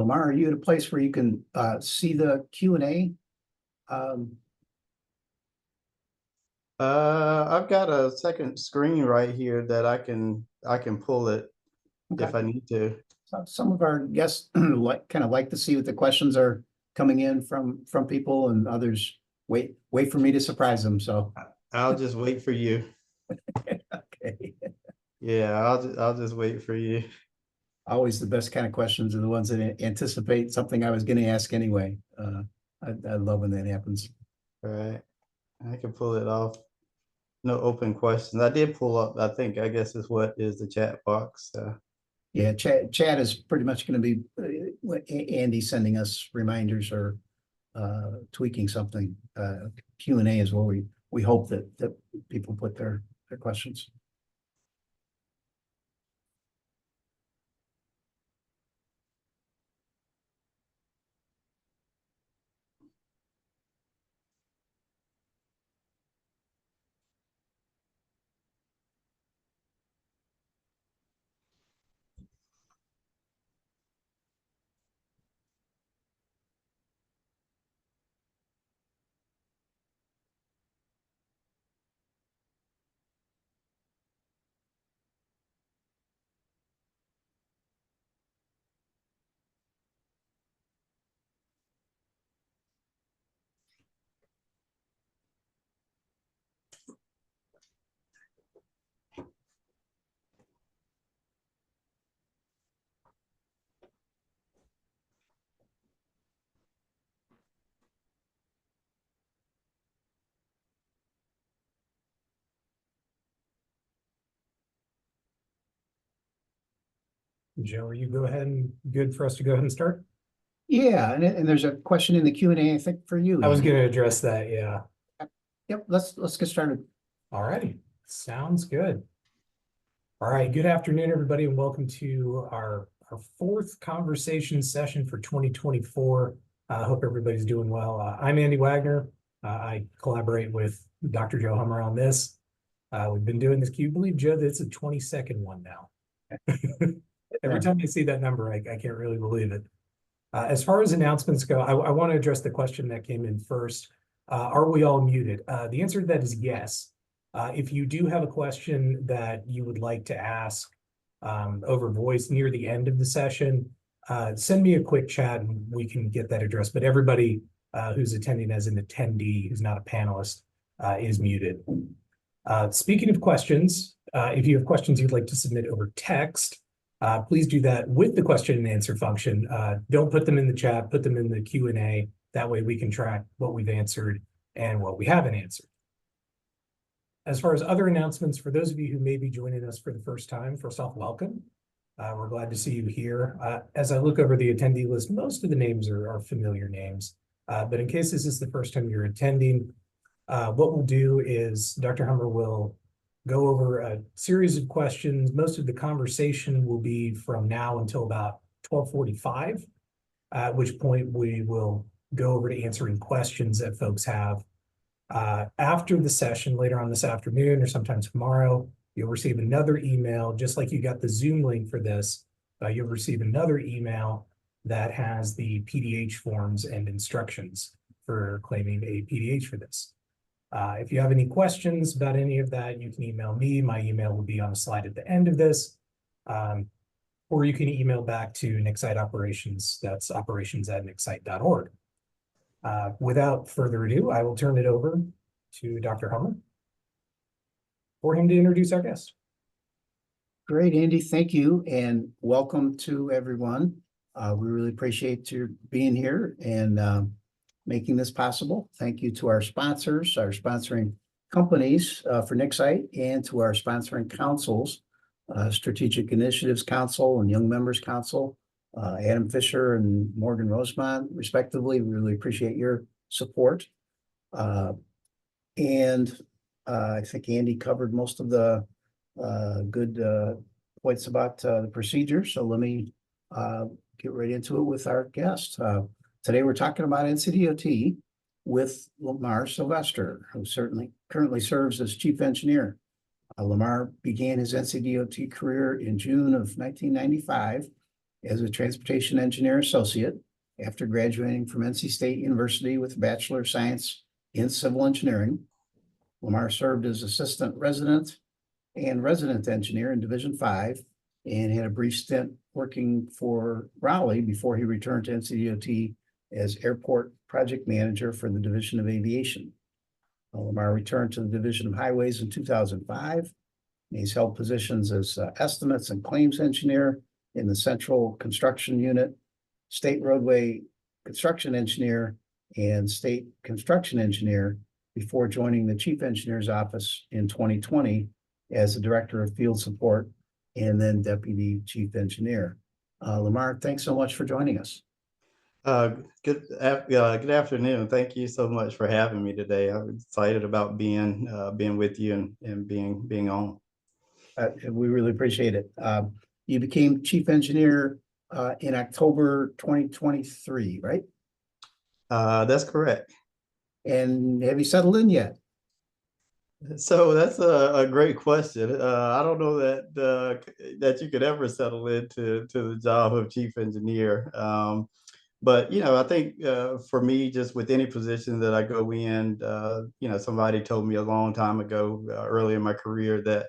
Lamar, are you at a place where you can see the Q&A? I've got a second screen right here that I can pull it if I need to. Some of our guests like to see what the questions are coming in from people, and others wait for me to surprise them. So I'll just wait for you. okay. Yeah, I'll just wait for you. Always the best kind of questions are the ones that anticipate something I was going to ask anyway. I love when that happens. All right, I can pull it off. No open questions. I did pull up, I guess is what is the chat box. Yeah, chat is pretty much going to be Andy sending us reminders or tweaking something. Q&A is where we hope that people put their questions. Joe, are you go ahead and good for us to go ahead and start? Yeah, and there's a question in the Q&A, I think, for you. I was going to address that, yeah. Yep, let's get started. All righty, sounds good. All right, good afternoon, everybody, and welcome to our fourth conversation session for 2024. I hope everybody's doing well. I'm Andy Wagner. I collaborate with Dr. Joe Hummer on this. We've been doing this. Can you believe, Joe, that it's a 22nd one now? Every time I see that number, I can't really believe it. As far as announcements go, I want to address the question that came in first. Are we all muted? The answer to that is yes. If you do have a question that you would like to ask over voice near the end of the session, send me a quick chat and we can get that addressed. But everybody who's attending as an attendee, who's not a panelist, is muted. Speaking of questions, if you have questions you'd like to submit over text, please do that with the question and answer function. Don't put them in the chat, put them in the Q&A. That way we can track what we've answered and what we haven't answered. As far as other announcements, for those of you who may be joining us for the first time, first off, welcome. We're glad to see you here. As I look over the attendee list, most of the names are familiar names. But in case this is the first time you're attending, what we'll do is Dr. Hummer will go over a series of questions. Most of the conversation will be from now until about 12:45, at which point we will go over to answering questions that folks have. After the session, later on this afternoon or sometime tomorrow, you'll receive another email, just like you got the Zoom link for this. You'll receive another email that has the PDH forms and instructions for claiming a PDH for this. If you have any questions about any of that, you can email me. My email will be on the slide at the end of this. Or you can email back to Nixite Operations. That's operations@nixite.org. Without further ado, I will turn it over to Dr. Hummer for him to introduce our guest. Great, Andy. Thank you, and welcome to everyone. We really appreciate your being here and making this possible. Thank you to our sponsors, our sponsoring companies for Nixite, and to our sponsoring councils, Strategic Initiatives Council and Young Members Council, Adam Fisher and Morgan Rosemont, respectively. We really appreciate your support. And I think Andy covered most of the good points about the procedure. So let me get right into it with our guest. Today we're talking about NCDOT with Lamar Sylvester, who currently serves as chief engineer. Lamar began his NCDOT career in June of 1995 as a transportation engineer associate after graduating from NC State University with a Bachelor of Science in Civil Engineering. Lamar served as assistant resident and resident engineer in Division 5 and had a brief stint working for Raleigh before he returned to NCDOT as airport project manager for the Division of Aviation. Lamar returned to the Division of Highways in 2005. He's held positions as estimates and claims engineer in the Central Construction Unit, State Roadway Construction Engineer, and State Construction Engineer before joining the Chief Engineer's Office in 2020 as the Director of Field Support and then Deputy Chief Engineer. Lamar, thanks so much for joining us. Good afternoon. Thank you so much for having me today. I'm excited about being with you and being on. We really appreciate it. You became Chief Engineer in October 2023, right? That's correct. And have you settled in yet? So that's a great question. I don't know that you could ever settle into the job of chief engineer. But I think for me, just with any position that I go in, somebody told me a long time ago, early in my career, that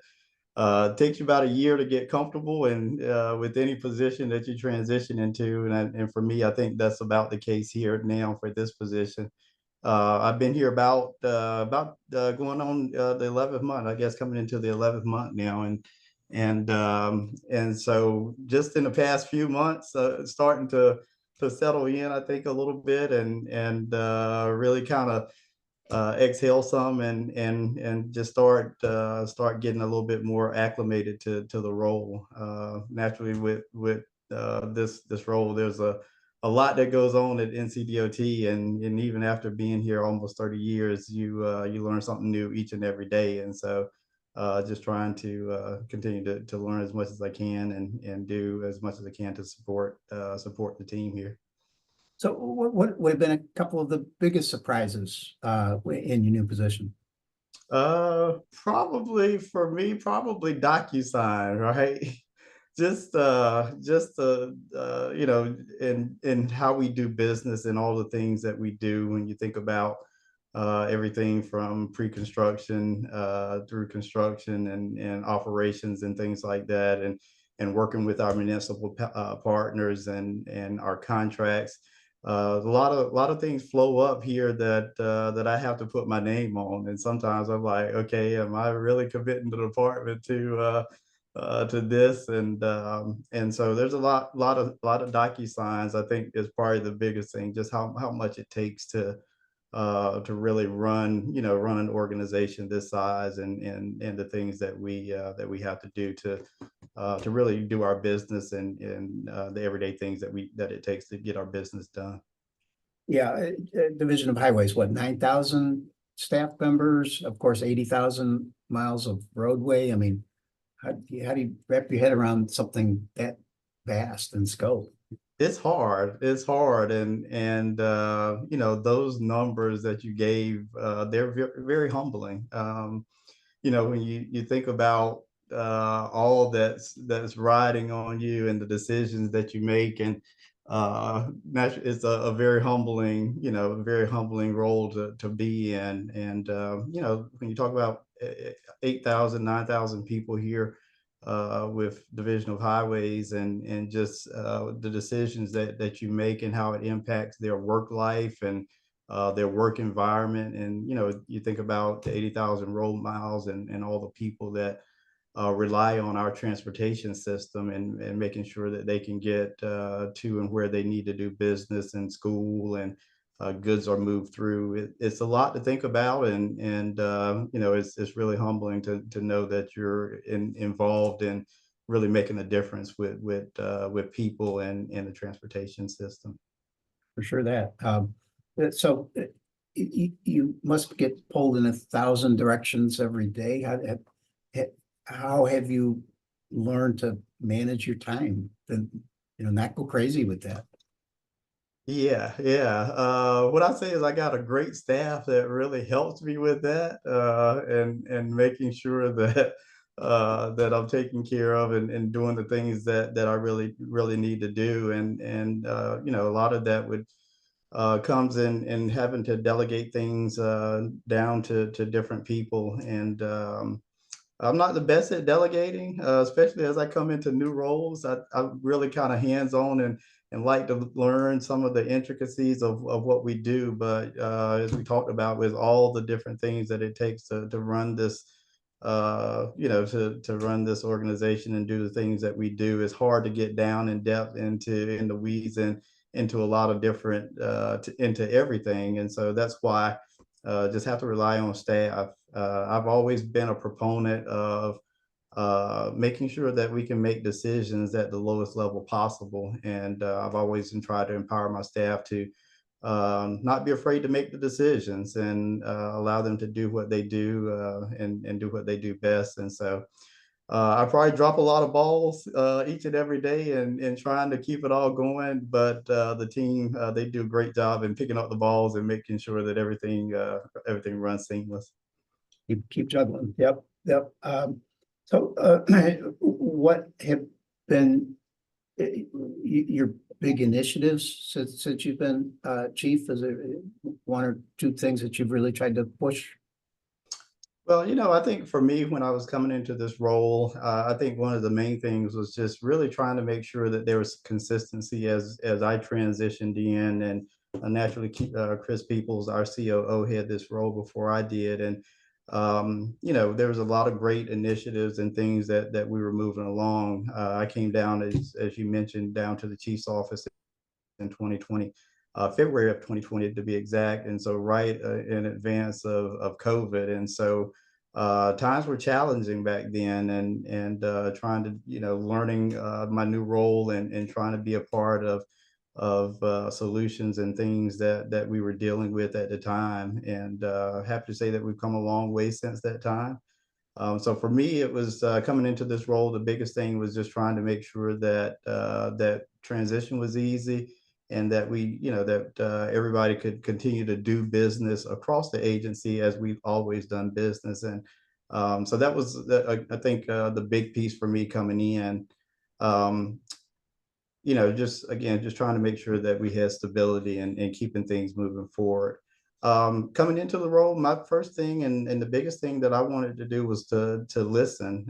it takes you about a year to get comfortable and with any position that you transition into. And for me, I think that's about the case here now for this position. I've been here about going on the 11th month, I guess, coming into the 11th month now, and so just in the past few months, starting to settle in, I think, a little bit, and really kind of exhale some and just start getting a little bit more acclimated to the role. Naturally, with this role, there's a lot that goes on at NCDOT, and even after being here almost 30 years, you learn something new each and every day. And so just trying to continue to learn as much as I can and do as much as I can to support the team here. So what have been a couple of the biggest surprises in your new position? Probably for me, probably DocuSign, right? Just in how we do business and all the things that we do. When you think about everything from pre-construction through construction and operations and things like that, and working with our municipal partners and our contracts. A lot of things flow up here that I have to put my name on, and sometimes I'm like, okay, am I really committing the department to this? And so there's a lot of DocuSigns. I think is probably the biggest thing, just how much it takes to really run an organization this size, and the things that we have to do to really do our business and the everyday things that it takes to get our business done. Yeah, Division of Highways, what, 9,000 staff members, of course, 80,000 miles of roadway. I mean, how do you wrap your head around something that vast in scope? It's hard. It's hard, and those numbers that you gave, they're very humbling. When you think about all that's riding on you and the decisions that you make, and it's a very humbling role to be in. And when you talk about 8,000, 9,000 people here with Division of Highways, and just the decisions that you make and how it impacts their work life and their work environment. And you think about the 80,000 road miles and all the people that rely on our transportation system, and making sure that they can get to and where they need to do business and school, and goods are moved through. It's a lot to think about, and it's really humbling to know that you're involved in really making a difference with people and the transportation system. For sure that. So you must get pulled in 1,000 directions every day. How have you learned to manage your time and not go crazy with that? Yeah. What I say is I got a great staff that really helps me with that, and making sure that that I'm taking care of and doing the things that I really need to do. And you know, a lot of that would comes in having to delegate things down to different people. And I'm not the best at delegating, especially as I come into new roles. I'm really kind of hands-on and like to learn some of the intricacies of what we do. But as we talked about, with all the different things that it takes to run this, you know, to run this organization and do the things that we do, it's hard to get down in depth in the weeds and into a lot of different into everything. And so that's why just have to rely on staff. I've always been a proponent of making sure that we can make decisions at the lowest level possible. And I've always tried to empower my staff to not be afraid to make the decisions and allow them to do what they do and do what they do best. And so I probably drop a lot of balls each and every day and trying to keep it all going. But the team, they do a great job in picking up the balls and making sure that everything runs seamless. Keep juggling. Yep, yep. So what have been your big initiatives since you've been chief? Is there one or two things that you've really tried to push? Well, you know, I think for me, when I was coming into this role, I think one of the main things was just really trying to make sure that there was consistency as I transitioned in. And naturally, Chris Peoples, our COO, had this role before I did. And you know, there was a lot of great initiatives and things that we were moving along. I came down, as you mentioned, down to the chief's office in 2020, February of 2020 to be exact. And so right in advance of COVID. And so times were challenging back then, and trying to, you know, learning my new role and trying to be a part of solutions and things that we were dealing with at the time. And happy to say that we've come a long way since that time. So for me, it was coming into this role. The biggest thing was just trying to make sure that that transition was easy, and that we, you know, that everybody could continue to do business across the agency as we've always done business. And so that was, I think, the big piece for me coming in. Um, you know, just again, just trying to make sure that we had stability and keeping things moving forward. Coming into the role, my first thing and the biggest thing that I wanted to do was to listen.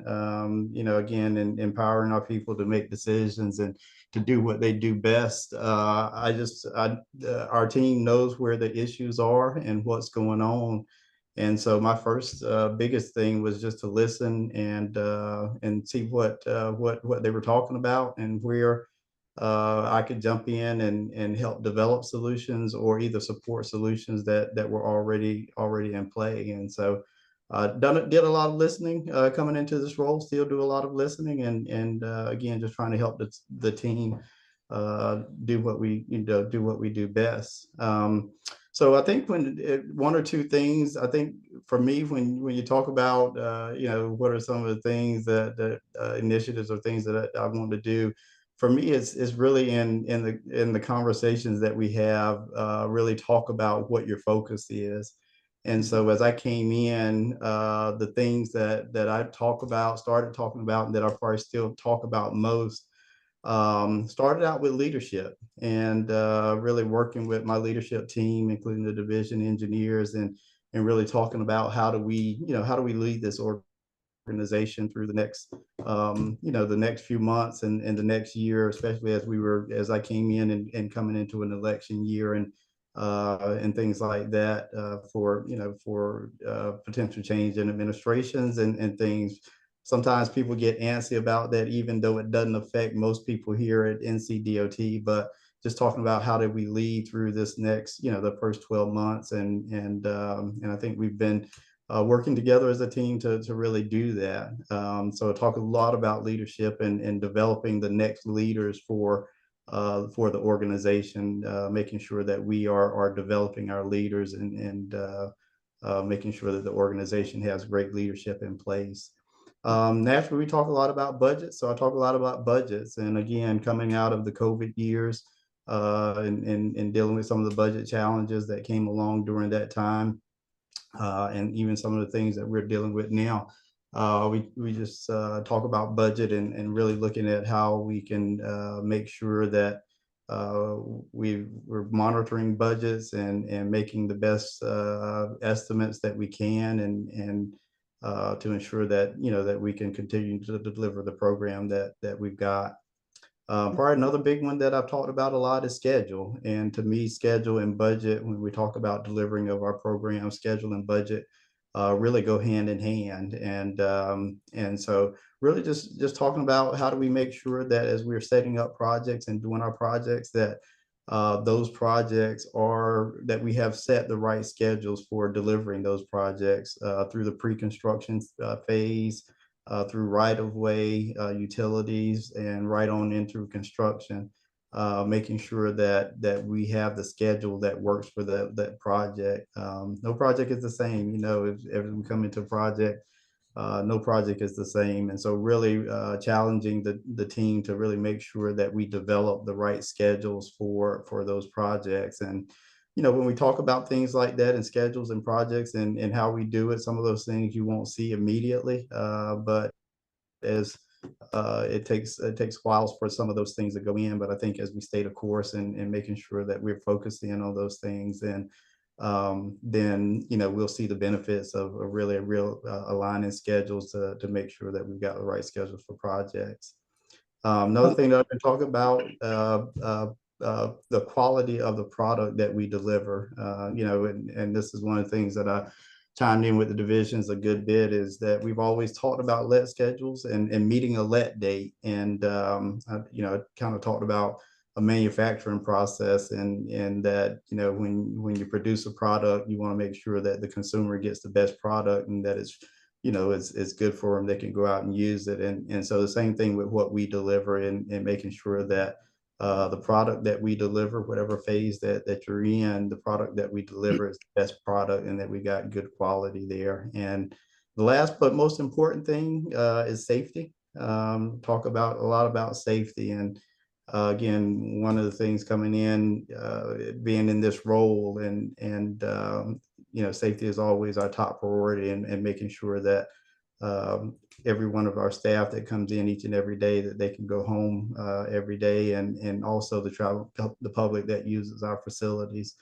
You know, again, and empowering our people to make decisions and to do what they do best. Our team knows where the issues are and what's going on. And so my first biggest thing was just to listen and see what they were talking about and where I could jump in and help develop solutions or either support solutions that were already in play. And so did a lot of listening coming into this role, still do a lot of listening, and again, just trying to help the team do what we do best. So I think one or two things, I think for me, when you talk about you know, what are some of the things that initiatives or things that I want to do, for me, it's really in the conversations that we have, really talk about what your focus is. And so as I came in, the things that I started talking about, and that I probably still talk about most, started out with leadership and really working with my leadership team, including the division engineers, and really talking about how do we lead this organization through the next you know, the next few months and the next year, especially as I came in and coming into an election year and things like that, for, you know, for potential change in administrations and things. Sometimes people get antsy about that, even though it doesn't affect most people here at NCDOT. But just talking about how did we lead through this next, you know, the first 12 months, and I think we've been working together as a team to really do that. So I talk a lot about leadership and developing the next leaders for the organization, making sure that we are developing our leaders and making sure that the organization has great leadership in place. Naturally, we talk a lot about budgets. So I talk a lot about budgets. And again, coming out of the COVID years and dealing with some of the budget challenges that came along during that time, and even some of the things that we're dealing with now. We just talk about budget and really looking at how we can make sure that we're monitoring budgets and making the best estimates that we can and to ensure that that we can continue to deliver the program that we've got. Probably another big one that I've talked about a lot is schedule. And to me, schedule and budget, when we talk about delivering of our program, schedule and budget really go hand in hand. And so really just talking about how do we make sure that as we're setting up projects and doing our projects that those projects are that we have set the right schedules for delivering those projects through the pre-construction phase, through right-of-way, utilities, and right on into construction, making sure that we have the schedule that works for that project. No project is the same, if we come into a project, no project is the same. And so really challenging the team to really make sure that we develop the right schedules for those projects. And when we talk about things like that and schedules and projects and how we do it, some of those things you won't see immediately, but as it takes whiles for some of those things to go in. But I think as we stay the course and making sure that we're focused in on those things, then we'll see the benefits of a real aligning schedules to make sure that we've got the right schedules for projects. Another thing that I've been talking about, the quality of the product that we deliver, and this is one of the things that I chimed in with the divisions a good bit, is that we've always talked about let schedules and meeting a let date. And, I kind of talked about a manufacturing process and that, when you produce a product, you want to make sure that the consumer gets the best product and that it's good for them. They can go out and use it. And so the same thing with what we deliver and making sure that the product that we deliver, whatever phase that you're in, the product that we deliver is the best product and that we got good quality there. And the last but most important thing is safety. Talk about a lot about safety. And again, one of the things coming in, being in this role and safety is always our top priority, and making sure that every one of our staff that comes in each and every day, that they can go home every day, and also the public that uses our facilities,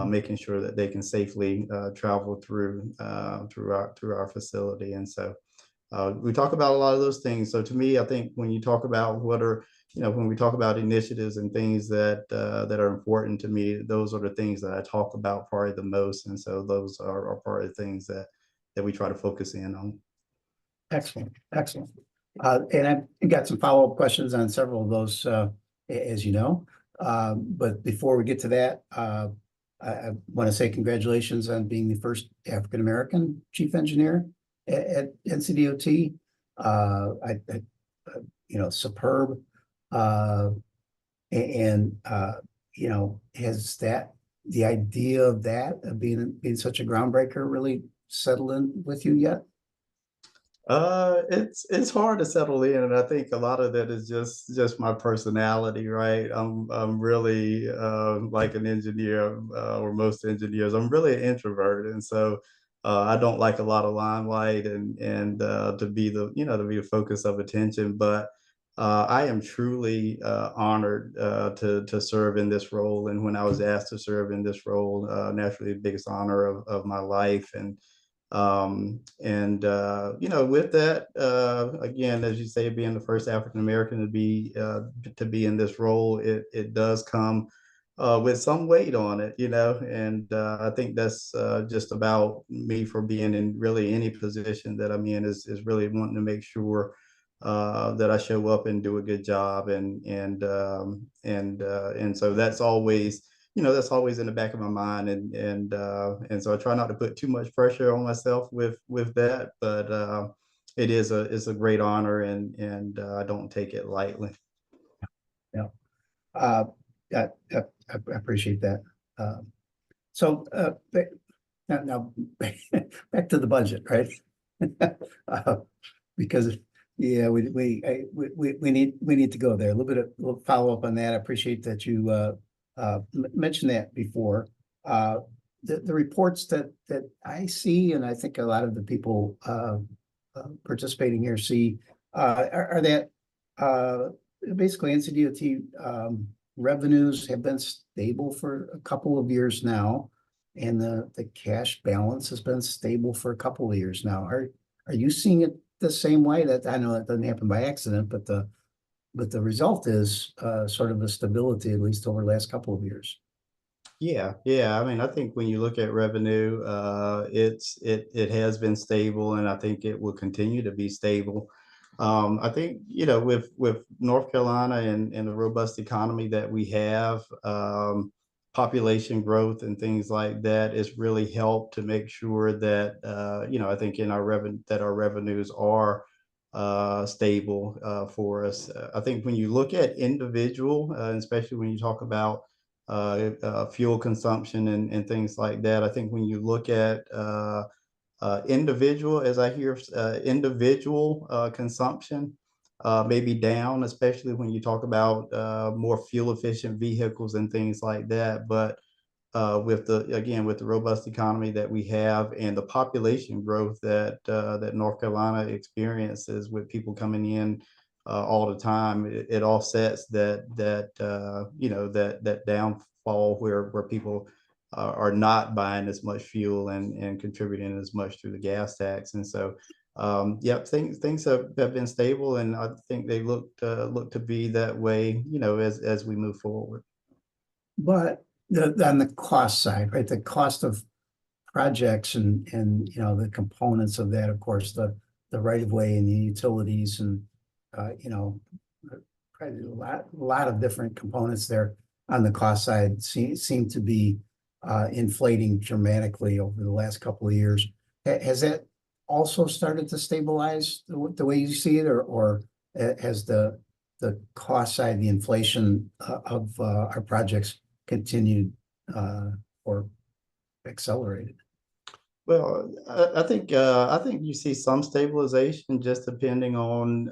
making sure that they can safely travel through our facility. And so we talk about a lot of those things. So to me, I think when you talk about when we talk about initiatives and things that are important to me, those are the things that I talk about probably the most. And so those are part of the things that we try to focus in on. Excellent, excellent. And I've got some follow-up questions on several of those, as you know. But before we get to that, I want to say congratulations on being the first African-American chief engineer at NCDOT. Superb. Has the idea of that, of being such a groundbreaker, really settled in with you yet? It's hard to settle in, and I think a lot of that is just my personality, right? I'm really like an engineer, or most engineers. I'm really an introvert, and so I don't like a lot of limelight and to be the focus of attention. But I am truly honored to serve in this role. And when I was asked to serve in this role, naturally the biggest honor of my life. And with that, again, as you say, being the first African American to be in this role, it does come with some weight on it, and I think that's just about me for being in really any position that I'm in, is really wanting to make sure that I show up and do a good job. And so that's always in the back of my mind. And so I try not to put too much pressure on myself with that, but it's a great honor, and I don't take it lightly. Yeah. I appreciate that. So now back to the budget, right? Because we need to go there. A little follow up on that. I appreciate that you mentioned that before. The reports that I see, and I think a lot of the people participating here see, are that, basically NCDOT, revenues have been stable for a couple of years now. And the cash balance has been stable for a couple of years now. Are you seeing it the same way? That I know that doesn't happen by accident, but the result is sort of a stability, at least over the last couple of years. Yeah. I mean, I think when you look at revenue, it has been stable, and I think it will continue to be stable. I think, with North Carolina and the robust economy that we have, population growth and things like that, it's really helped to make sure that, I think in our revenues are stable for us. I think when you look at individual, especially when you talk about fuel consumption and things like that, I think when you look at individual, as I hear, individual consumption maybe down, especially when you talk about more fuel efficient vehicles and things like that. But with the robust economy that we have and the population growth that North Carolina experiences, with people coming in all the time, it offsets that downfall where people are not buying as much fuel and contributing as much through the gas tax. And so, things have been stable, and I think they look to be that way, as we move forward. But on the cost side, right, the cost of projects and the components of that, of course, the right of way and the utilities and probably a lot of different components there on the cost side seem to be inflating dramatically over the last couple of years. Has that also started to stabilize the way you see it, or has the cost side, the inflation of our projects continued or accelerated? Well, I think you see some stabilization, just depending on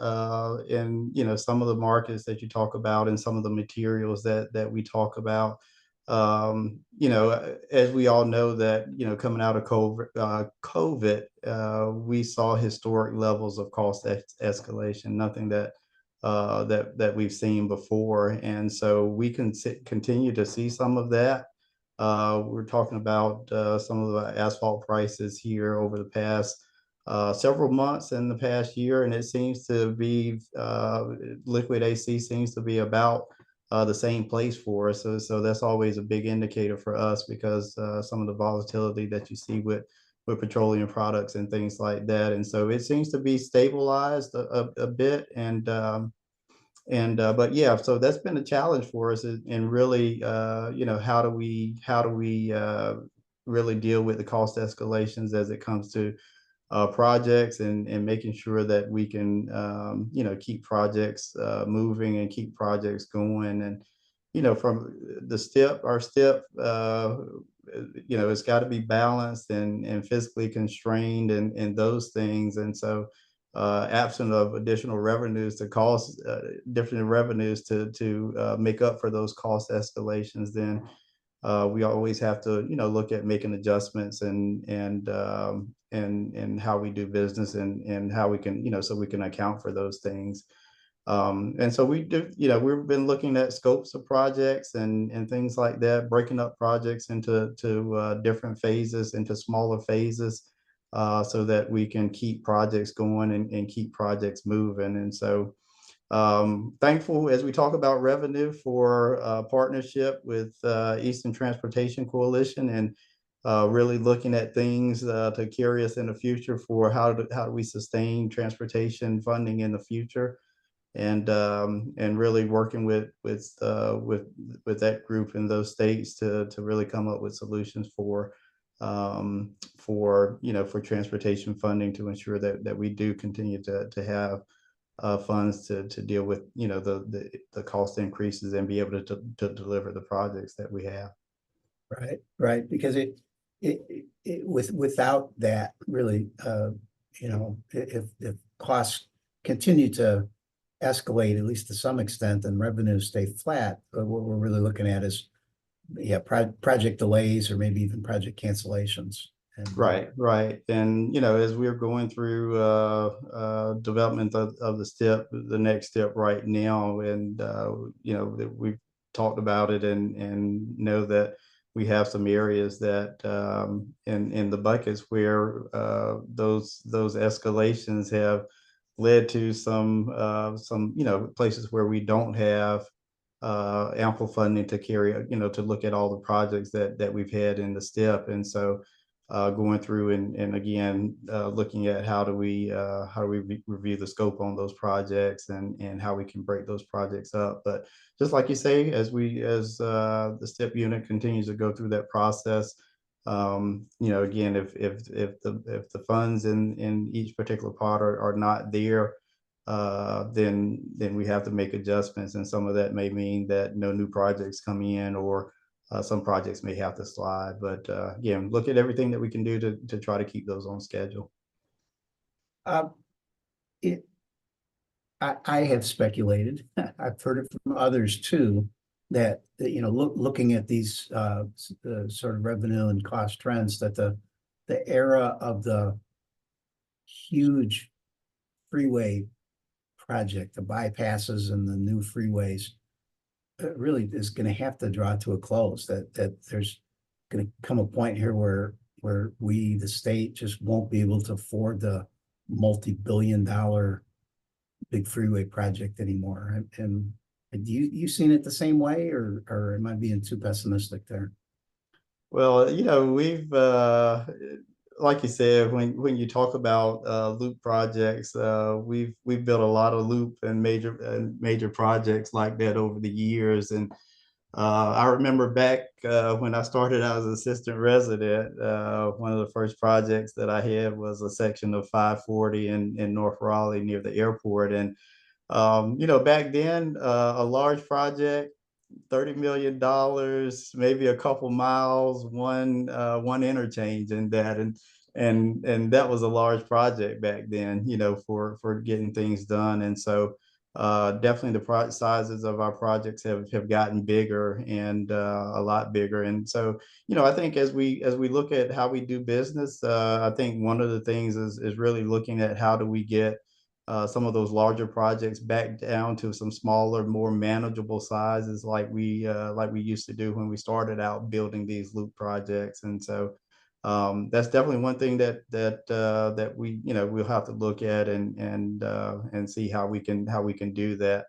in some of the markets that you talk about and some of the materials that we talk about. As we all know, that coming out of COVID, we saw historic levels of cost escalation, nothing that we've seen before, and so we can continue to see some of that. We're talking about some of the asphalt prices here over the past several months in the past year, and it seems to be liquid AC seems to be about the same place for us. So that's always a big indicator for us, because some of the volatility that you see with petroleum products and things like that. And so it seems to be stabilized a bit. But yeah, so that's been a challenge for us, and really, how do we really deal with the cost escalations as it comes to projects, and making sure that we can, keep projects moving and keep projects going. And, from our STIP, it's got to be balanced and fiscally constrained and those things. And so, absent of additional revenues different revenues to make up for those cost escalations, then we always have to, look at making adjustments and how we do business, and how we can, so we can account for those things. And so we do, we've been looking at scopes of projects and things like that, breaking up projects into different phases, into smaller phases, so that we can keep projects going and keep projects moving. And so, thankful as we talk about revenue for partnership with Eastern Transportation Coalition, and really looking at things to carry us in the future for how do we sustain transportation funding in the future, and really working with that group in those states to really come up with solutions for transportation funding, to ensure that we do continue to have funds to deal with the cost increases, and be able to deliver the projects that we have. Right, because without that, really, if costs continue to escalate, at least to some extent, and revenues stay flat, what we're really looking at is project delays, or maybe even project cancellations. And Right. And, as we're going through development of the step, the next step right now, and, that we've talked about it and know that we have some areas that in the buckets where those escalations have led to some, places where we don't have ample funding to carry, to look at all the projects that we've had in the step. And so going through and again, looking at how do we review the scope on those projects and how we can break those projects up. But just like you say, as the STEP unit continues to go through that process, again, if the funds in each particular part are not there, then we have to make adjustments, and some of that may mean that no new projects come in, or some projects may have to slide. But again, look at everything that we can do to try to keep those on schedule. uh, it, I have speculated, I've heard it from others too, that, looking at these sort of revenue and cost trends, that the era of the huge freeway project, the bypasses and the new freeways, really is going to have to draw to a close. That there's going to come a point here where we, the state, just won't be able to afford the multi-billion-dollar big freeway project anymore. And do you seen it the same way, or am I being too pessimistic there? Well, we've like you said, when you talk about loop projects, we've built a lot of loop and major projects like that over the years. And I remember back when I started out as an assistant resident, one of the first projects that I had was a section of 540 in North Raleigh near the airport. And back then, a large project, $30 million, maybe a couple miles, one interchange in that, and that was a large project back then, for getting things done. And so definitely the sizes of our projects have gotten bigger, and a lot bigger. And so, I think as we look at how we do business, I think one of the things is really looking at how do we get some of those larger projects back down to some smaller, more manageable sizes, like we used to do when we started out building these loop projects. And so that's definitely one thing that we'll have to look at and see how we can do that.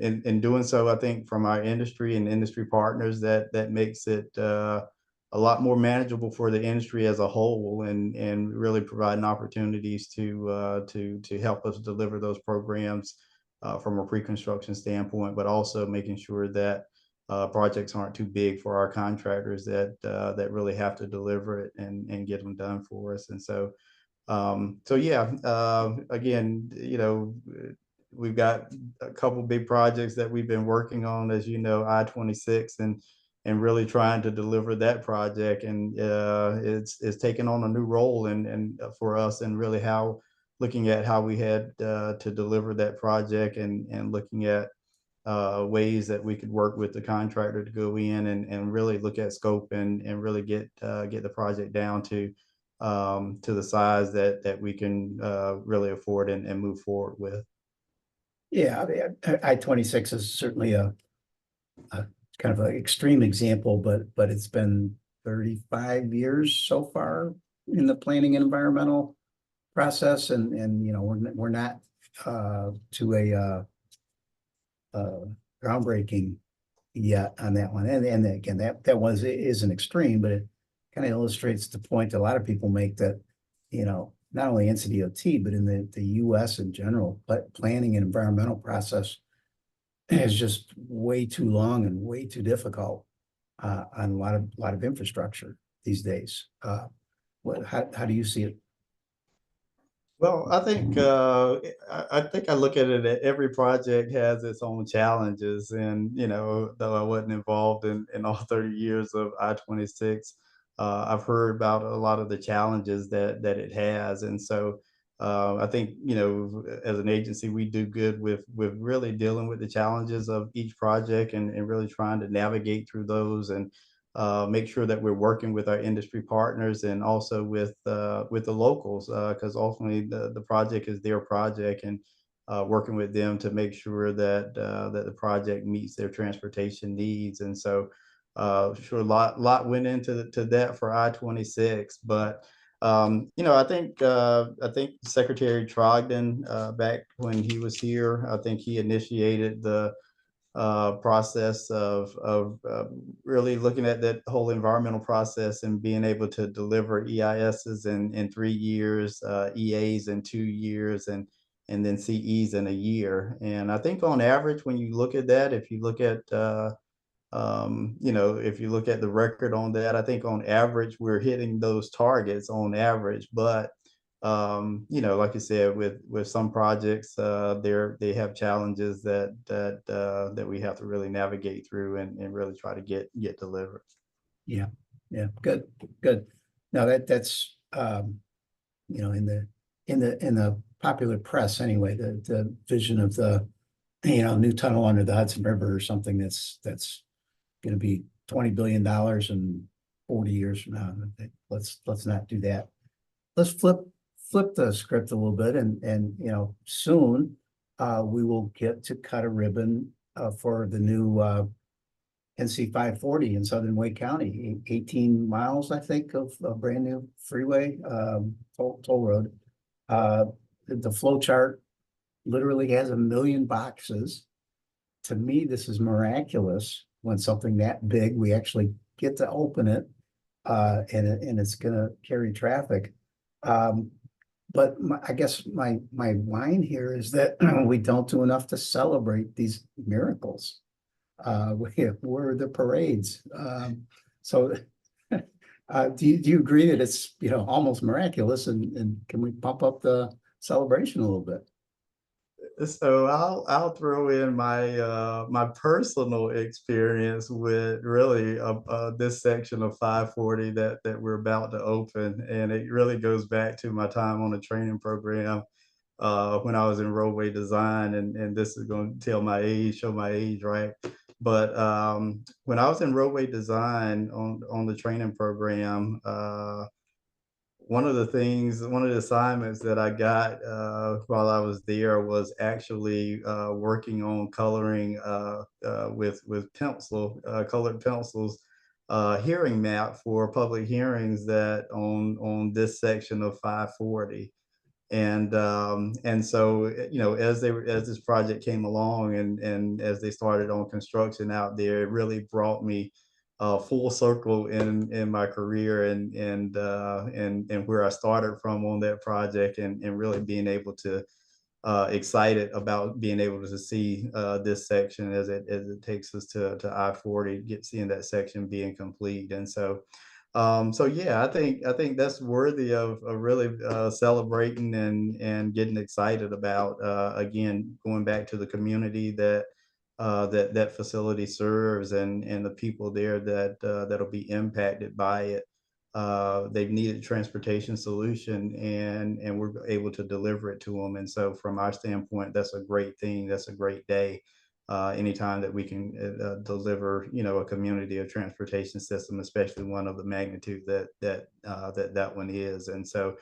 In doing so, I think from our industry and industry partners, that makes it a lot more manageable for the industry as a whole, and really providing opportunities to help us deliver those programs from a pre-construction standpoint, but also making sure that projects aren't too big for our contractors that really have to deliver it and get them done for us. And so yeah, again, we've got a couple big projects that we've been working on, as you know, I-26, and really trying to deliver that project. And it's taken on a new role and for us, and really looking at how we had to deliver that project, and looking at ways that we could work with the contractor to go in and really look at scope and really get the project down to the size that we can really afford and move forward with. Yeah, I mean, I-26 is certainly a kind of an extreme example, but it's been 35 years so far in the planning and environmental process, and we're not to a groundbreaking yet on that one. And again, that is an extreme, but it kind of illustrates the point that a lot of people make, that not only NCDOT, but in the US in general, but planning and environmental process is just way too long and way too difficult on a lot of infrastructure these days. How do you see it? Well, I think I look at it that every project has its own challenges, and though I wasn't involved in all 30 years of I-26, I've heard about a lot of the challenges that it has. And so I think, as an agency, we do good with really dealing with the challenges of each project, and really trying to navigate through those, and make sure that we're working with our industry partners and also with the locals, because ultimately the project is their project, and working with them to make sure that that the project meets their transportation needs. And so sure, lot went into to that for I-26. But I think Secretary Trogdon, back when he was here, I think he initiated the process of really looking at that whole environmental process and being able to deliver EISs in 3 years, EAs in 2 years, and then CEs in a year. And I think on average, when you look at that, if you look at if you look at the record on that, I think on average we're hitting those targets on average. But like I said, with some projects, they have challenges that we have to really navigate through and really try to get delivered. Yeah, yeah, good, good. Now that's in the popular press anyway, the vision of the new tunnel under the Hudson River, or something that's going to be $20 billion in 40 years from now. Let's not do that. Let's flip the script a little bit, and soon we will get to cut a ribbon for the new NC 540 in southern Wake County, 18 miles, I think, of a brand new freeway, toll road. The flow chart literally has 1 million boxes. To me, this is miraculous when something that big, we actually get to open it, and it's going to carry traffic. But I guess my whine here is that we don't do enough to celebrate these miracles. Where are the parades? So do you agree that it's almost miraculous, and can we pump up the celebration a little bit? So I'll throw in my personal experience with really this section of 540 that we're about to open, and it really goes back to my time on the training program when I was in roadway design, and this is going to show my age, right? But when I was in roadway design on the training program, one of the assignments that I got while I was there was actually working on coloring with pencil, colored pencils, hearing map for public hearings that on this section of 540. And so as this project came along, and as they started on construction out there, it really brought me full circle in my career, and where I started from on that project, and really being able to excited about being able to see this section as it takes us to I-40, seeing that section being complete. And so yeah, I think that's worthy of really celebrating and getting excited about. Again, going back to the community that that facility serves, and the people there that'll be impacted by it. They've needed transportation solution, and we're able to deliver it to them. And so from our standpoint, that's a great thing. That's a great day. Anytime that we can deliver, a community of transportation system, especially one of the magnitude that one is. And so,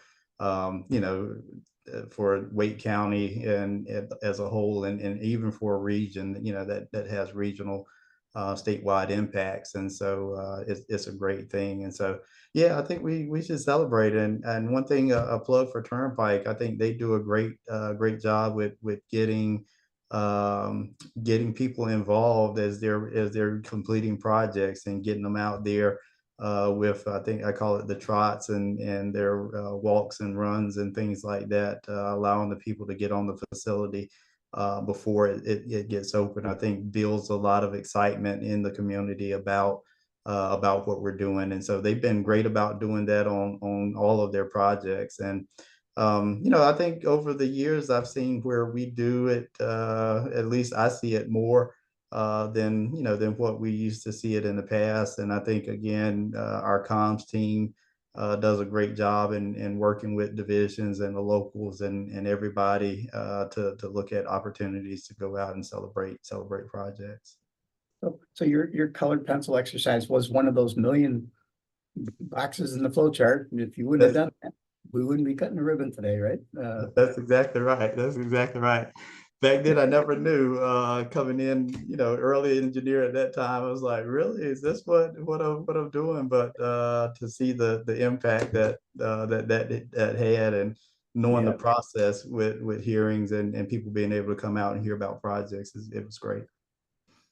for Wake County and as a whole, and even for a region, that has regional statewide impacts. And so it's a great thing. And so, yeah, I think we should celebrate. And one thing, a plug for Turnpike, I think they do a great job with getting people involved as they're completing projects, and getting them out there with, I think I call it the trots, and their walks and runs and things like that, allowing the people to get on the facility before it gets open. I think builds a lot of excitement in the community about what we're doing. And so they've been great about doing that on all of their projects. And I think over the years I've seen where we do it, at least I see it more than what we used to see it in the past. And I think, again, our comms team does a great job in working with divisions and the locals and everybody to look at opportunities to go out and celebrate projects. So your colored pencil exercise was one of those million boxes in the flow chart. And if you wouldn't have done that, we wouldn't be cutting the ribbon today, right? That's exactly right. That's exactly right. Back then, I never knew, coming in, early engineer at that time. I was like, really, is this what I'm doing? But to see the impact that had, and knowing the Yeah. process with hearings and people being able to come out and hear about projects, it was great.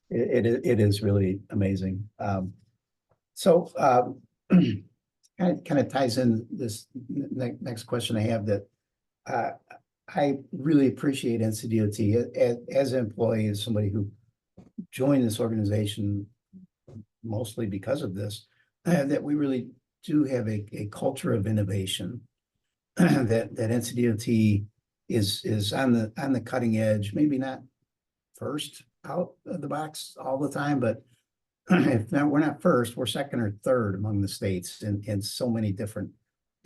It is really amazing. So kind of ties in this next question I have, that uh, I really appreciate NCDOT as an employee, as somebody who joined this organization mostly because of this, that we really do have a culture of innovation, that NCDOT is on the cutting edge, maybe not first out of the box all the time, but if not, we're not first, we're second or third among the states in so many different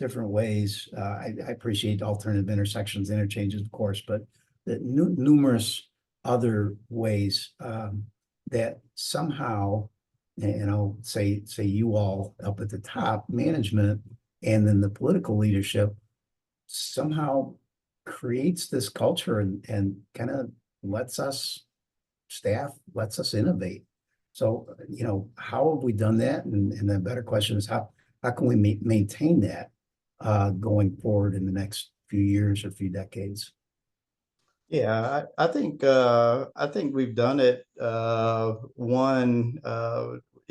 ways. I appreciate alternative intersections, interchanges, of course, but the numerous other ways that somehow, and I'll say you all up at the top, management, and then the political leadership, somehow creates this culture and kind of lets us innovate. So, how have we done that? And the better question is how can we maintain that going forward in the next few years or few decades? Yeah, I think we've done it. One,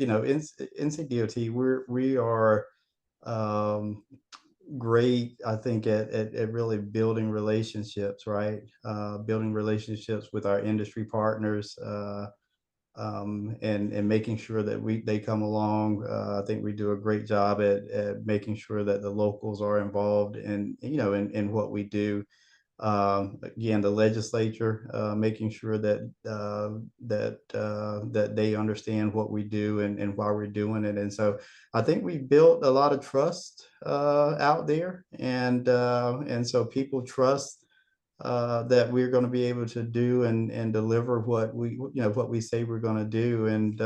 NCDOT, we are um, great, I think, at really building relationships, right? Building relationships with our industry partners, and making sure that they come along. I think we do a great job at making sure that the locals are involved in what we do. Again, the legislature, making sure that they understand what we do and why we're doing it. And so I think we built a lot of trust out there, and so people trust that we're going to be able to do and deliver what we say we're going to do. And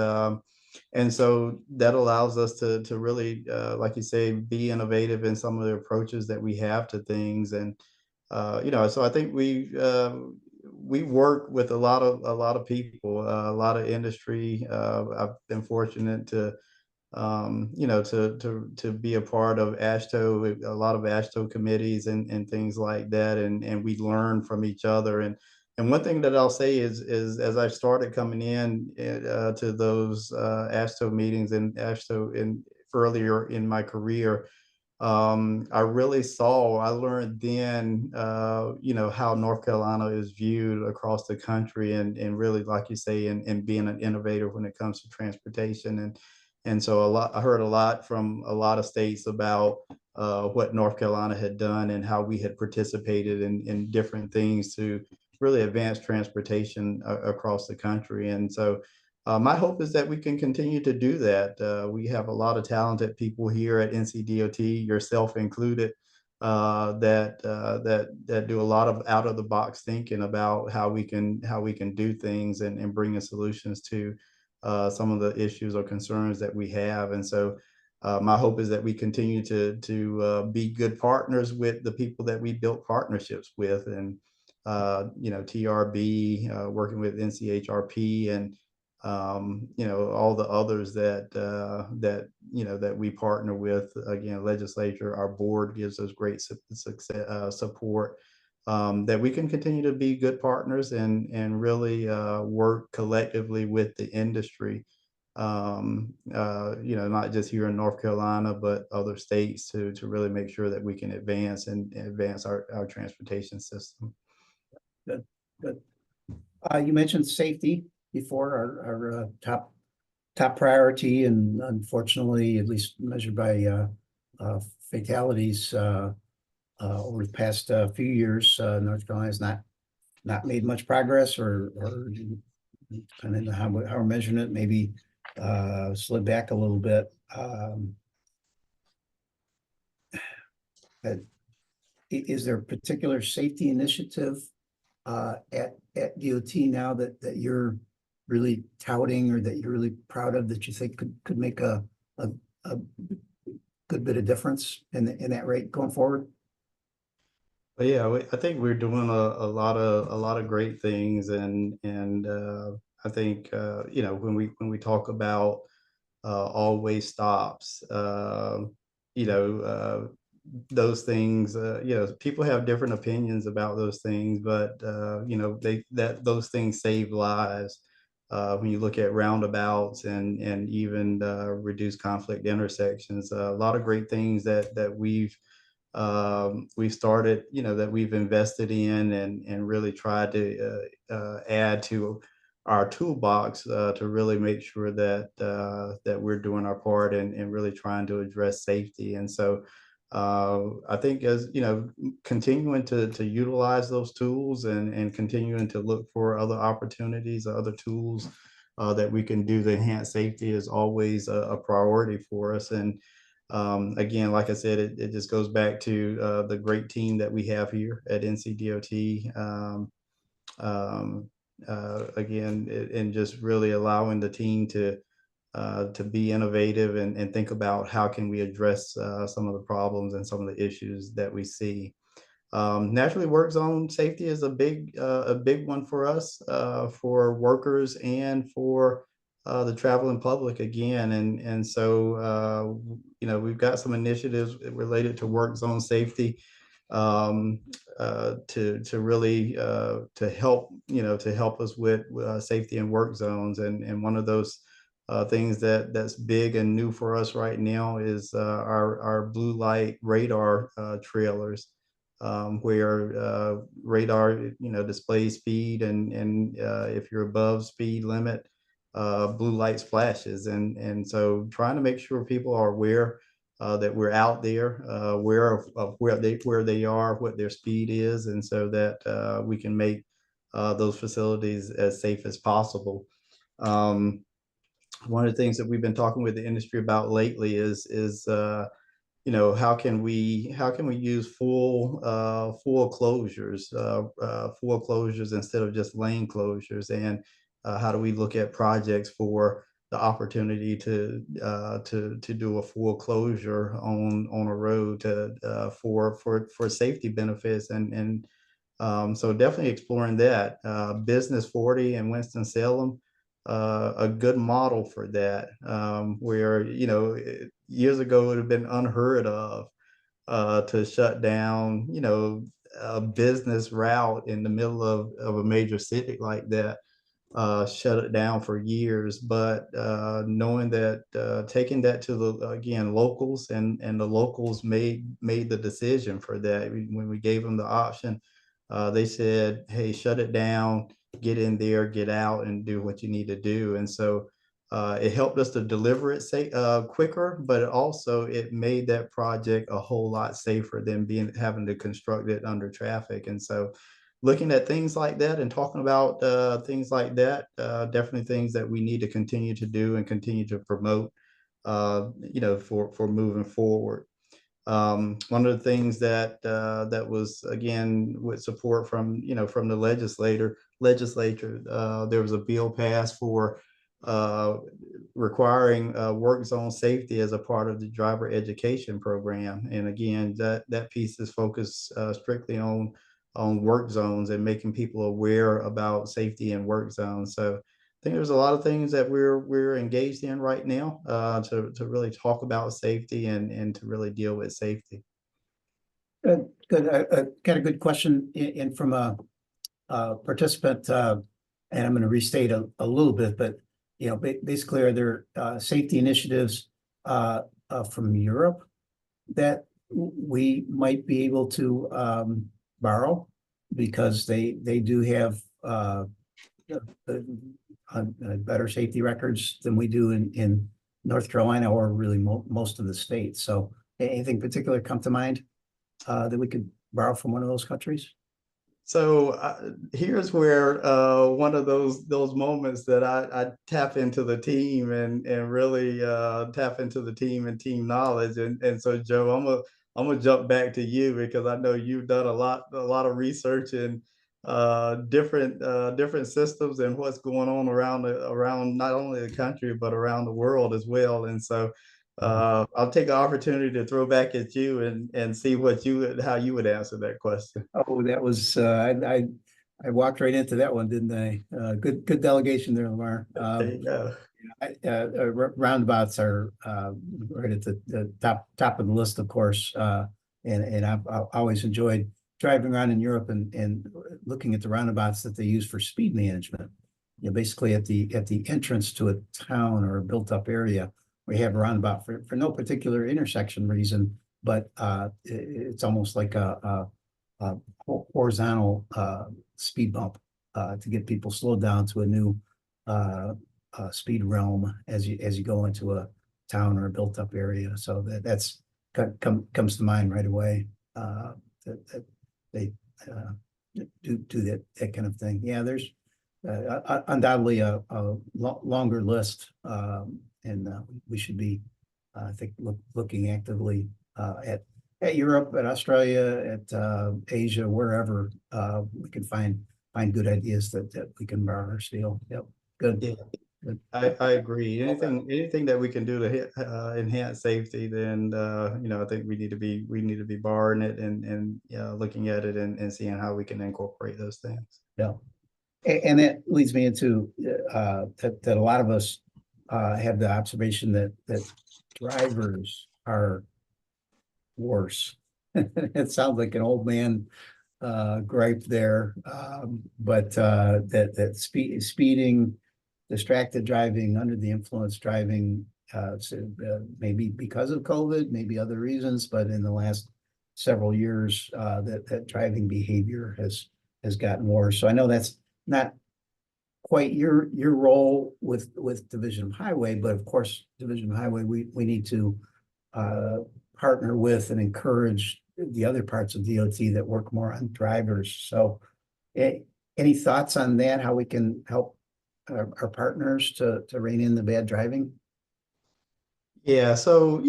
so that allows us to really, like you say, be innovative in some of the approaches that we have to things. And so I think we work with a lot of people, a lot of industry. I've been fortunate to be a part of ASHTO, a lot of ASHTO committees and things like that, and we learn from each other. And one thing that I'll say is as I started coming in to those ASHTO meetings and ASHTO in earlier in my career, I learned then, how North Carolina is viewed across the country, and really, like you say, and being an innovator when it comes to transportation. And so I heard a lot from a lot of states about what North Carolina had done and how we had participated in different things to really advance transportation across the country. And so my hope is that we can continue to do that. We have a lot of talented people here at NCDOT, yourself included, that do a lot of out of the box thinking about how we can do things and bring in solutions to some of the issues or concerns that we have. And so my hope is that we continue to be good partners with the people that we built partnerships with, and TRB, working with NCHRP, and all the others that we partner with. Again, legislature, our board gives us great support, that we can continue to be good partners and really work collectively with the industry. Not just here in North Carolina, but other states to really make sure that we can advance our transportation system. Good, good. You mentioned safety before, our top priority, and unfortunately, at least measured by fatalities over the past few years, North Carolina has not made much progress, or depending on how we're measuring it, maybe slid back a little bit. Is there a particular safety initiative at DOT now that really touting or that you're really proud of that you think could make a good bit of difference in that rate going forward? But yeah, I think we're doing a lot of great things, and I think when we talk about always stops, those things, people have different opinions about those things, but those things save lives. When you look at roundabouts and even reduce conflict intersections, a lot of great things that we've started, that we've invested in and really tried to add to our toolbox to really make sure that we're doing our part and really trying to address safety. And so I think, as continuing to utilize those tools and continuing to look for other opportunities or other tools that we can do to enhance safety is always a priority for us. And again, like I said, it just goes back to the great team that we have here at NCDOT. Again, and just really allowing the team to be innovative and think about how can we address some of the problems and some of the issues that we see. Naturally, work zone safety is a big one for us, for workers and for the traveling public again. And so we've got some initiatives related to work zone safety, to really to help us with safety in work zones. And one of those things that's big and new for us right now is our blue light radar trailers, where radar displays speed, and if you're above speed limit, blue lights flashes. And so trying to make sure people are aware that we're out there, aware of where they are, what their speed is, and so that we can make those facilities as safe as possible. One of the things that we've been talking with the industry about lately is how can we use full closures instead of just lane closures, and how do we look at projects for the opportunity to do a full closure on a road for safety benefits. And so definitely exploring that. Business 40 in Winston-Salem, a good model for that, where years ago it would have been unheard of to shut down a business route in the middle of a major city like that, shut it down for years. But knowing that, taking that to the again locals, and the locals made the decision for that. When we gave them the option, they said, hey, shut it down, get in there, get out, and do what you need to do. And so it helped us to deliver it quicker, but it made that project a whole lot safer than having to construct it under traffic. And so looking at things like that and talking about things like that, definitely things that we need to continue to do and continue to promote, for moving forward. One of the things that was, again, with support from the legislature, there was a bill passed for requiring work zone safety as a part of the driver education program. And again, that piece is focused strictly on work zones and making people aware about safety in work zones. So I think there's a lot of things that we're engaged in right now, to really talk about safety and to really deal with safety. Good, good. I got a good question in from a participant, and I'm going to restate a little bit, but basically, are there safety initiatives from Europe that we might be able to borrow, because they do have better safety records than we do in North Carolina, or really most of the states. So anything particular come to mind that we could borrow from one of those countries? So here's where one of those moments that I tap into the team and really tap into the team and team knowledge. And so, Joe, I'm gonna jump back to you, because I know you've done a lot of research different systems and what's going on around not only the country but around the world as well. And so I'll take the opportunity to throw back at you and see how you would answer that question. Oh, that was, I walked right into that one, didn't I? Good delegation there, Lamar. There you go. Roundabouts are right at the top of the list, of course. And I've always enjoyed driving around in Europe and looking at the roundabouts that they use for speed management. Basically at the entrance to a town or a built-up area, we have a roundabout for no particular intersection reason, but it's almost like a horizontal speed bump to get people slowed down to a new speed realm as you go into a town or a built-up area. So that's comes to mind right away. That they do that kind of thing. Yeah, there's undoubtedly a longer list, and we should be, I think, looking actively at Europe, at Australia, at Asia, wherever we can find good ideas that we can borrow or steal. Yep, good. Yeah. Good. I agree. Anything that we can do to enhance safety, then I think we need to be borrowing it and looking at it and seeing how we can incorporate those things. Yeah, and that leads me into that a lot of us have the observation that drivers are worse. It sounds like an old man gripe there, but that speeding, distracted driving, under the influence driving, maybe because of COVID, maybe other reasons, but in the last several years, that driving behavior has gotten worse. So I know that's not quite your role with Division of Highway, but of course, Division of Highway, we need to partner with and encourage the other parts of DOT that work more on drivers. So any thoughts on that, how we can help our partners to rein in the bad driving? Yeah, so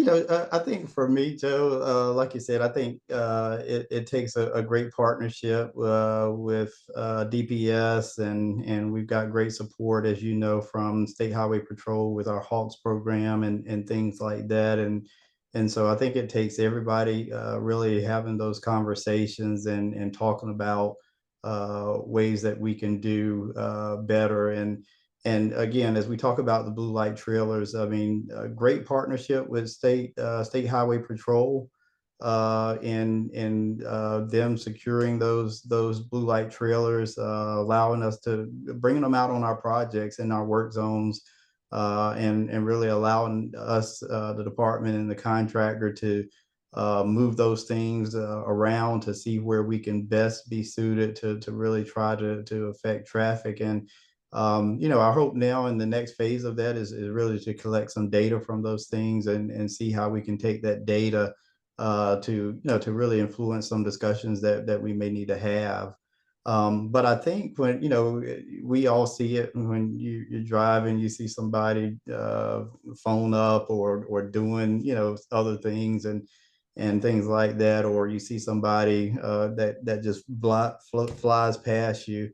I think for me, Joe, like you said, I think it takes a great partnership with DPS, and we've got great support, as you know, from State Highway Patrol with our Hawks program and things like that, and so I think it takes everybody really having those conversations and talking about ways that we can do better. And again, as we talk about the blue light trailers, I mean, a great partnership with State Highway Patrol in them securing those blue light trailers, allowing us to bringing them out on our projects in our work zones, and really allowing us, the department and the contractor, to move those things around to see where we can best be suited to really try to affect traffic. And our hope now in the next phase of that is really to collect some data from those things and see how we can take that data to really influence some discussions that we may need to have. But I think when we all see it when you're driving, you see somebody phone up or doing other things and things like that, or you see somebody that just flies past you,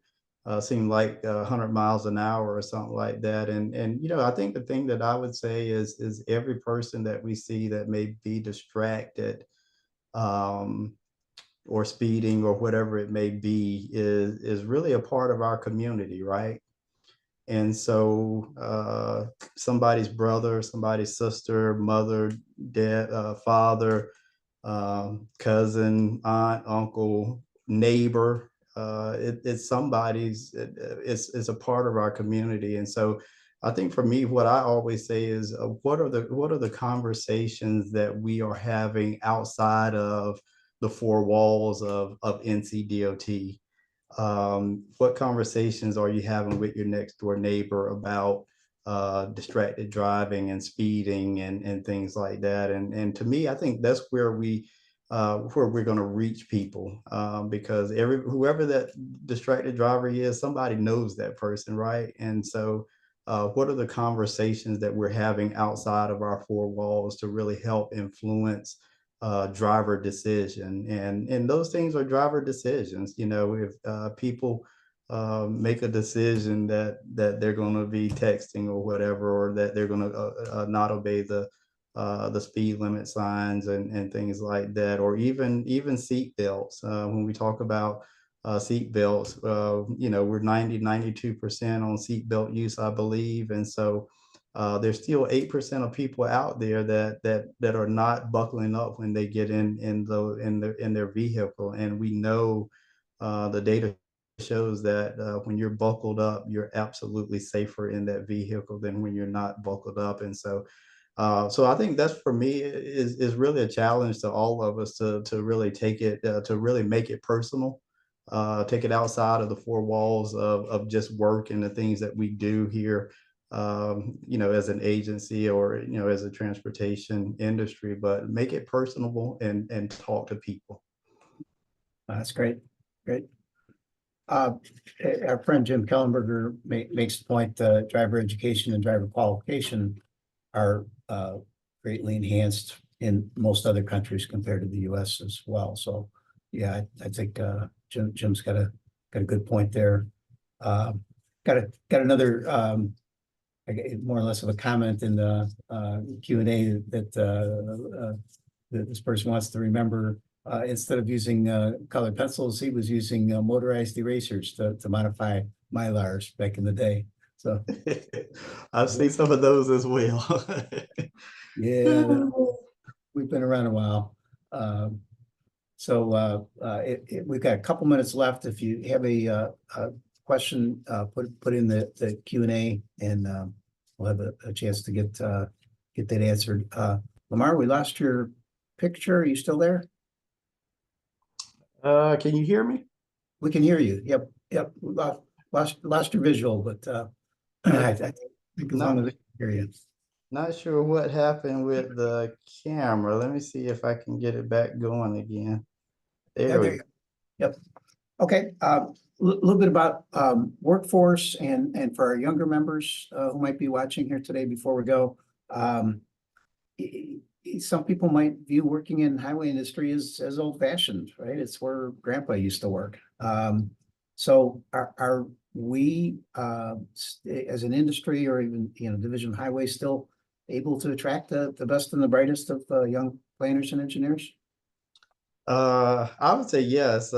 seem like 100 miles an hour or something like that. And I think the thing that I would say is every person that we see that may be distracted, or speeding or whatever it may be, is really a part of our community, right? And so somebody's brother, somebody's sister, mother, dad, father, cousin, aunt, uncle, neighbor, it's somebody's, it's a part of our community. And so I think for me, what I always say is, what are the conversations that we are having outside of the four walls of NCDOT? What conversations are you having with your next door neighbor about distracted driving and speeding and things like that? And to me, I think that's where we're going to reach people, because whoever that distracted driver is, somebody knows that person, right? And so what are the conversations that we're having outside of our four walls to really help influence driver decision, and those things are driver decisions. If people make a decision that they're going to be texting or whatever, or that they're going to not obey the speed limit signs and things like that, or even seat belts. When we talk about seat belts, we're 92% on seat belt use, I believe, and so there's still 8% of people out there that are not buckling up when they get in their vehicle, and we know the data shows that when you're buckled up, you're absolutely safer in that vehicle than when you're not buckled up. And so I think that's, for me, is really a challenge to all of us to really take it to really make it personal, take it outside of the four walls of just work and the things that we do here, as an agency, or as a transportation industry, but make it personable and talk to people. That's great. Great. Our friend Jim Kellenberger makes the point, driver education and driver qualification are greatly enhanced in most other countries compared to the US as well. So yeah, I think Jim's got a good point there. Got another more or less of a comment in the Q&A that this person wants to remember. Instead of using colored pencils, he was using motorized erasers to modify Mylars back in the day. So I've seen some of those as well. yeah, we've been around a while. We've got a couple minutes left. If you have a question, put in the Q&A, and we'll have a chance to get that answered. Lamar, we lost your picture. Are you still there? Can you hear me? We can hear you. Yep. We lost your visual, but I think as long as we can hear you. Not sure what happened with the camera. Let me see if I can get it back going again. There we go. Yep. Okay. A little bit about workforce and for our younger members who might be watching here today before we go. Some people might view working in highway industry as old fashioned, right? It's where grandpa used to work. So are we as an industry, or even Division of Highway, still able to attract the best and the brightest of young planners and engineers? I would say yes.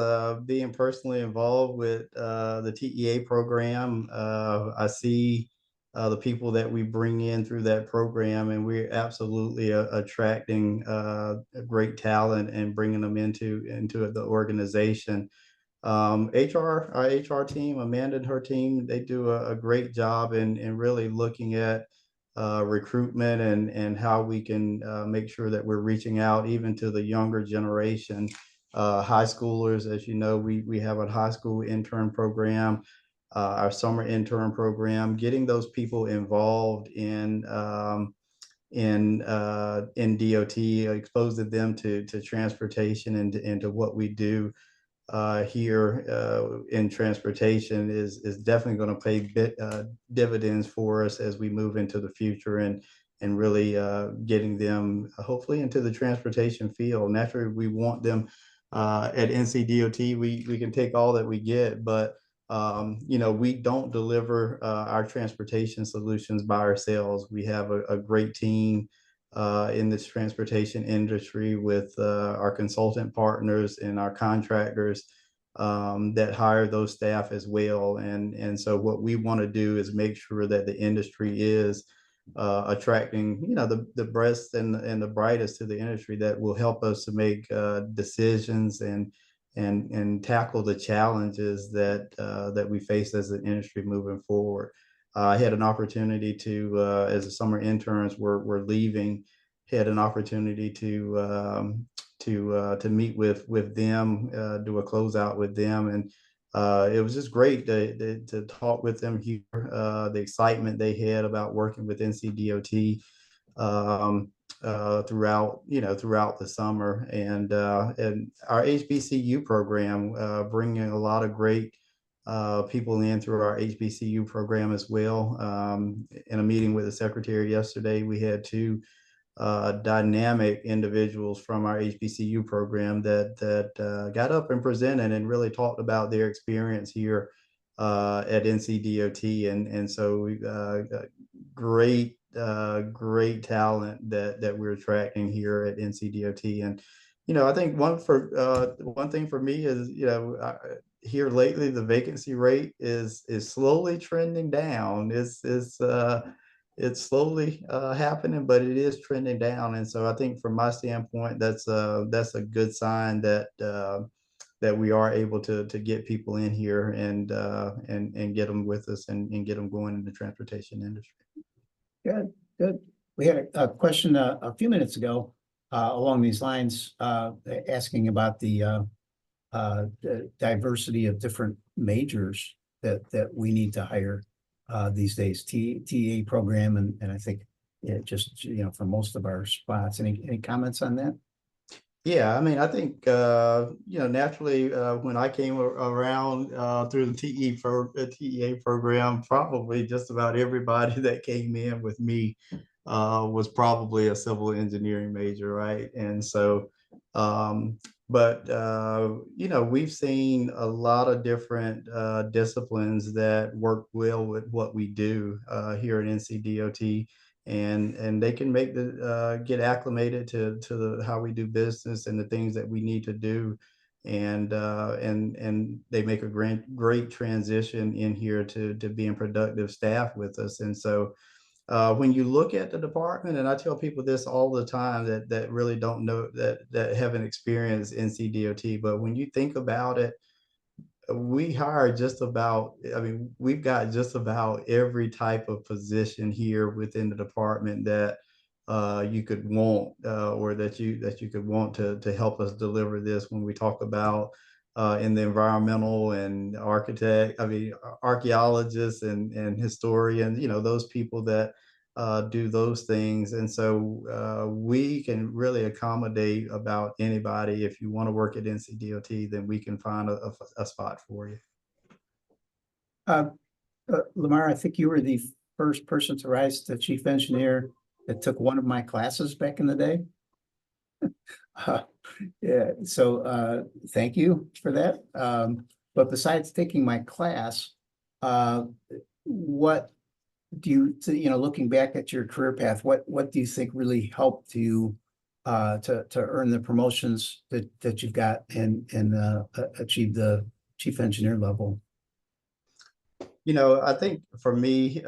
Being personally involved with the TEA program, I see the people that we bring in through that program, and we're absolutely attracting great talent and bringing them into the organization. Our HR team, Amanda and her team, they do a great job in really looking at recruitment and how we can make sure that we're reaching out even to the younger generation, high schoolers. As you know, we have a high school intern program, our summer intern program, getting those people involved in DOT, exposing them to transportation and to what we do here in transportation is definitely going to pay dividends for us as we move into the future, and really getting them hopefully into the transportation field. Naturally, we want them at NCDOT. We can take all that we get, but we don't deliver our transportation solutions by ourselves. We have a great team in this transportation industry with our consultant partners and our contractors that hire those staff as well. And so what we want to do is make sure that the industry is attracting, the best and the brightest to the industry that will help us to make decisions and tackle the challenges that we face as an industry moving forward. I had an opportunity to, as the summer interns were leaving, had an opportunity to meet with them, do a closeout with them, and it was just great to talk with them here. The excitement they had about working with NCDOT throughout the summer, and our HBCU program, bringing a lot of great people in through our HBCU program as well. In a meeting with the secretary yesterday, we had two dynamic individuals from our HBCU program that got up and presented and really talked about their experience here at NCDOT, and so great talent that we're attracting here at NCDOT. And I think one thing for me is here lately the vacancy rate is slowly trending down. It's slowly happening, but it is trending down. And so I think from my standpoint, that's a good sign that we are able to get people in here and get them with us and get them going in the transportation industry. Good, good. We had a question a few minutes ago along these lines, asking about the diversity of different majors that we need to hire these days. TA program, and I think just for most of our spots. Any comments on that? Yeah, I mean, I think naturally when I came around through the TEA program, probably just about everybody that came in with me was probably a civil engineering major, right? And so, but we've seen a lot of different disciplines that work well with what we do here at NCDOT. And they can make get acclimated to how we do business and the things that we need to do, and they make a great transition in here to being productive staff with us. And so when you look at the department, and I tell people this all the time that really don't know that haven't experienced NCDOT, but when you think about it, we hire we've got just about every type of position here within the department that you could want or that you could want to help us deliver this. When we talk about in the environmental and archaeologists and historians, those people that do those things. And so we can really accommodate about anybody. If you want to work at NCDOT, then we can find a spot for you. Lamar, I think you were the first person to rise to chief engineer that took one of my classes back in the day. Yeah, so thank you for that. But besides taking my class, what do you, looking back at your career path, what do you think really helped you to earn the promotions that you've got and achieve the chief engineer level? I think for me,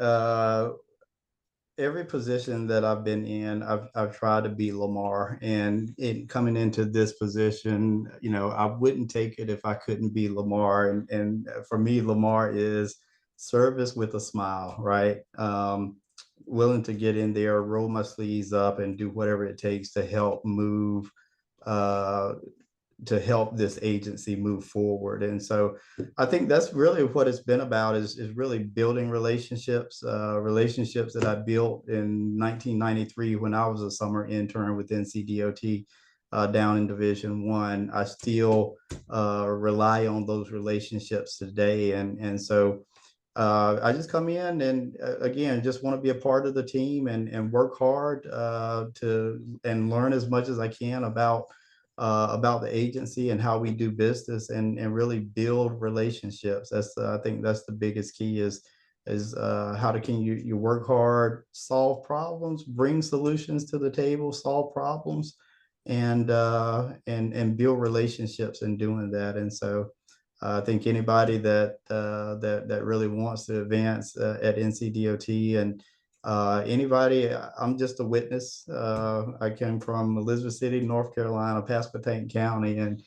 every position that I've been in, I've tried to be Lamar, and coming into this position, I wouldn't take it if I couldn't be Lamar. And for me, Lamar is service with a smile, right? Willing to get in there, roll my sleeves up, and do whatever it takes to help move to help this agency move forward. And so I think that's really what it's been about, is really building relationships that I built in 1993 when I was a summer intern with NCDOT down in Division I. I still rely on those relationships today. And so I just come in and again, just want to be a part of the team and work hard and learn as much as I can about the agency and how we do business, and really build relationships. I think that's the biggest key is how can you work hard, solve problems, bring solutions to the table, solve problems, and build relationships in doing that. And so I think anybody that really wants to advance at NCDOT, and anybody, I'm just a witness. I came from Elizabeth City, North Carolina, Pasquotank County, and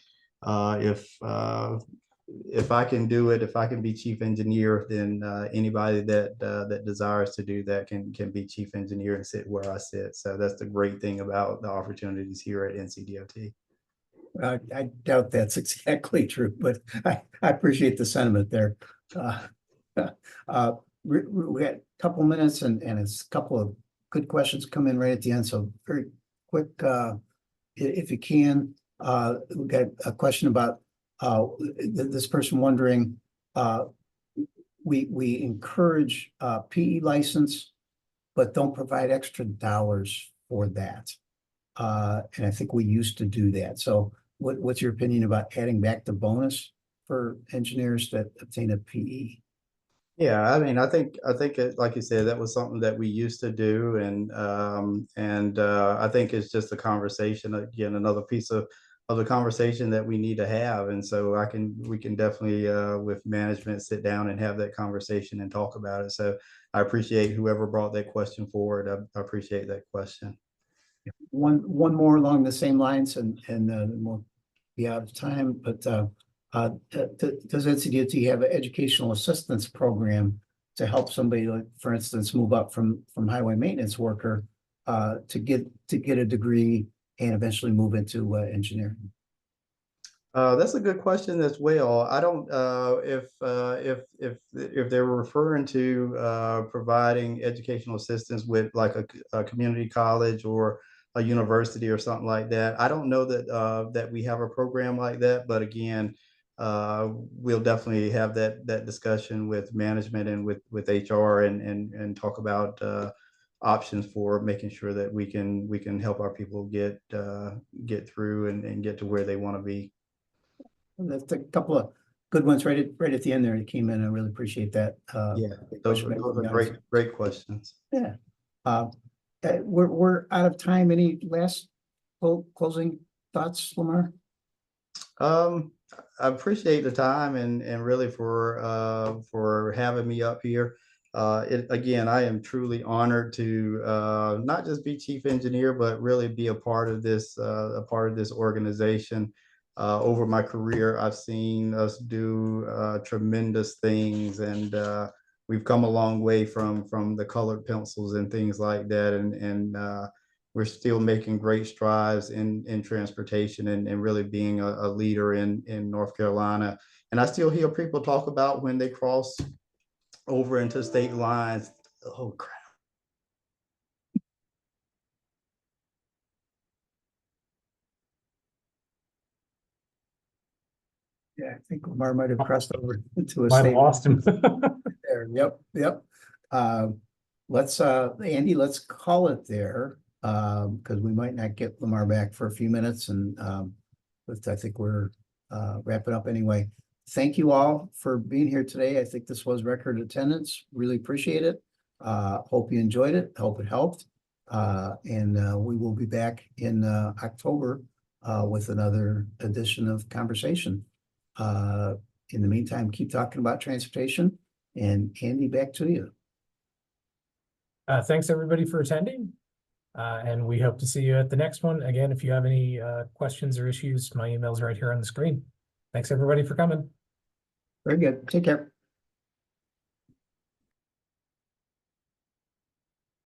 if I can do it, if I can be chief engineer, then anybody that desires to do that can be chief engineer and sit where I sit. So that's the great thing about the opportunities here at NCDOT. I doubt that's exactly true, but I appreciate the sentiment there. We got a couple minutes and it's a couple of good questions come in right at the end. So very quick, if you can, we got a question about this person wondering, we encourage PE license, but don't provide extra dollars for that. And I think we used to do that. So what's your opinion about adding back the bonus for engineers that obtain a PE? Yeah, I mean, I think it, like you said, that was something that we used to do, and I think it's just a conversation, again, another piece of the conversation that we need to have. And so we can definitely with management sit down and have that conversation and talk about it. So I appreciate whoever brought that question forward. I appreciate that question. One more along the same lines, and we'll be out of time, but does NCDOT have an educational assistance program to help somebody, like, for instance, move up from highway maintenance worker to get a degree and eventually move into engineering? That's a good question as well. I don't if they were referring to providing educational assistance with like a community college or a university or something like that. I don't know that that we have a program like that, but again, we'll definitely have that discussion with management and with HR and talk about options for making sure that we can help our people get through and get to where they want to be. That's a couple of good ones right at the end there that came in. I really appreciate that. Yeah, those are great questions. Yeah. We're out of time. Any last closing thoughts, Lamar? I appreciate the time and really for having me up here. Again, I am truly honored to not just be chief engineer, but really be a part of this organization. Over my career, I've seen us do tremendous things, and we've come a long way from the colored pencils and things like that, and we're still making great strides in transportation and really being a leader in North Carolina. And I still hear people talk about when they cross over into state lines. Oh crap. Yeah, I think Lamar might have crossed over into a Might have state lost him. there. Yep. Let's Andy, let's call it there. Because we might not get Lamar back for a few minutes, and but I think we're wrapping up anyway. Thank you all for being here today. I think this was record attendance. Really appreciate it. Hope you enjoyed it. Hope it helped. And we will be back in October with another edition of Conversation. In the meantime, keep talking about transportation. And Andy, back to you. Thanks everybody for attending. And we hope to see you at the next one. Again, if you have any questions or issues, my email is right here on the screen. Thanks everybody for coming. Very good. Take care.